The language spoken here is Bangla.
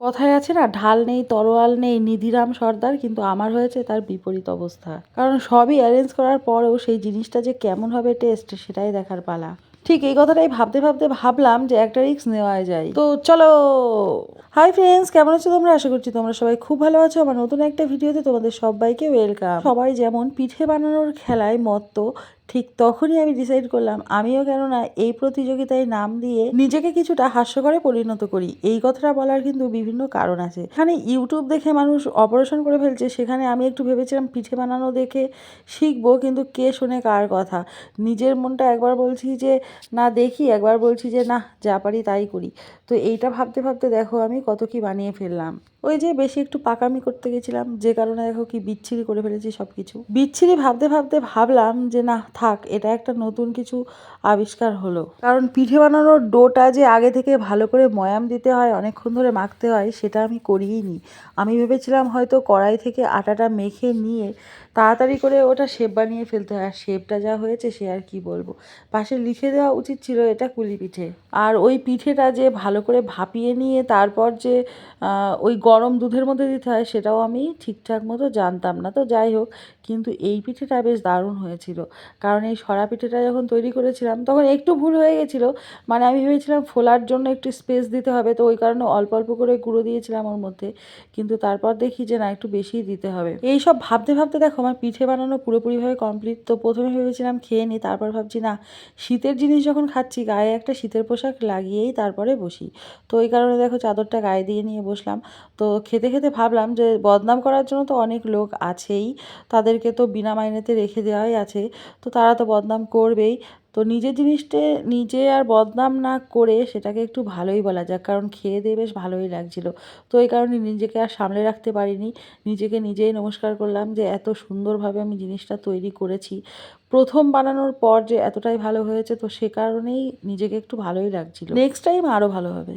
কথায় আছে না, ঢাল নেই তরোয়াল নেই নিধিরাম সর্দার, কিন্তু আমার হয়েছে তার বিপরীত অবস্থা। কারণ সবই অ্যারেঞ্জ করার পরেও সেই জিনিসটা যে কেমন হবে টেস্ট, সেটাই দেখার পালা। ঠিক এই কথাটাই ভাবতে ভাবতে ভাবলাম যে একটা রিস্ক নেওয়া যায়, তো চলো। হাই ফ্রেন্ডস, কেমন আছো তোমরা? আশা করছি তোমরা সবাই খুব ভালো আছো। আমার নতুন একটা ভিডিওতে তোমাদের সবাইকে ওয়েলকাম। সবাই যেমন পিঠে বানানোর খেলায় মত্ত, ঠিক তখনই আমি ডিসাইড করলাম আমিও কেননা এই প্রতিযোগিতায় নাম দিয়ে নিজেকে কিছুটা হাস্যকরে পরিণত করি। এই কথাটা বলার কিন্তু বিভিন্ন কারণ আছে। এখানে ইউটিউব দেখে মানুষ অপারেশন করে ফেলছে, সেখানে আমি একটু ভেবেছিলাম পিঠে বানানো দেখে শিখবো, কিন্তু কে শোনে কার কথা। নিজের মনটা একবার বলছি যে না দেখি, একবার বলছি যে না যা পারি তাই করি। তো এইটা ভাবতে ভাবতে দেখো আমি কত কি বানিয়ে ফেললাম। ওই যে বেশি একটু পাকামি করতে গেছিলাম, যে কারণে দেখো কি বিচ্ছিরি করে ফেলেছি সব কিছু। বিচ্ছিরি ভাবতে ভাবতে ভাবলাম যে না থাক, এটা একটা নতুন কিছু আবিষ্কার হলো। কারণ পিঠে বানানোর ডোটা যে আগে থেকে ভালো করে ময়াম দিতে হয়, অনেকক্ষণ ধরে মাখতে হয়, সেটা আমি করিই নি। আমি ভেবেছিলাম হয়তো কড়াই থেকে আটাটা মেখে নিয়ে তাড়াতাড়ি করে ওটা শেপ বানিয়ে ফেলতে হয়, আর শেপটা যা হয়েছে সে আর কি বলবো। পাশে লিখে দেওয়া উচিত ছিল এটা কুলি পিঠে। আর ওই পিঠেটা যে ভালো করে ভাপিয়ে নিয়ে তারপর যে ওই গরম দুধের মধ্যে দিতে হয়, সেটাও আমি ঠিকঠাক মতো জানতাম না। তো যাই হোক, কিন্তু এই পিঠেটা বেশ দারুণ হয়েছিল। কারণ এই সরা পিঠেটা যখন তৈরি করেছিলাম তখন একটু ভুল হয়ে গেছিলো। মানে আমি ভেবেছিলাম ফোলার জন্য একটু স্পেস দিতে হবে, তো ওই কারণে অল্প অল্প করে গুঁড়ো দিয়েছিলাম ওর মধ্যে। কিন্তু তারপর দেখি যে না, একটু বেশিই দিতে হবে। এই সব ভাবতে ভাবতে দেখো আমার পিঠে বানানো পুরোপুরিভাবে কমপ্লিট। তো প্রথমে ভেবেছিলাম খেয়ে নিই, তারপর ভাবছি না, শীতের জিনিস যখন খাচ্ছি গায়ে একটা শীতের পোশাক লাগিয়েই তারপরে বসি। তো ওই কারণে দেখো চাদরটা গায়ে দিয়ে নিয়ে বসলাম। তো খেতে খেতে ভাবলাম যে বদনাম করার জন্য তো অনেক লোক আছেই, তাদেরকে তো বিনা মাইনেতে রেখে দেওয়াই আছে, তো তারা তো বদনাম করবেই। তো নিজের জিনিসটা নিজে আর বদনাম না করে সেটাকে একটু ভালোই বলা যাক, কারণ খেয়ে দিয়ে বেশ ভালোই লাগছিল। তো এই কারণে নিজেকে আর সামলে রাখতে পারিনি, নিজেকে নিজেই নমস্কার করলাম যে এত সুন্দরভাবে আমি জিনিসটা তৈরি করেছি। প্রথম বানানোর পর যে এতটাই ভালো হয়েছে, তো সে কারণেই নিজেকে একটু ভালোই লাগছিল। নেক্সট টাইম আরও ভালো হবে।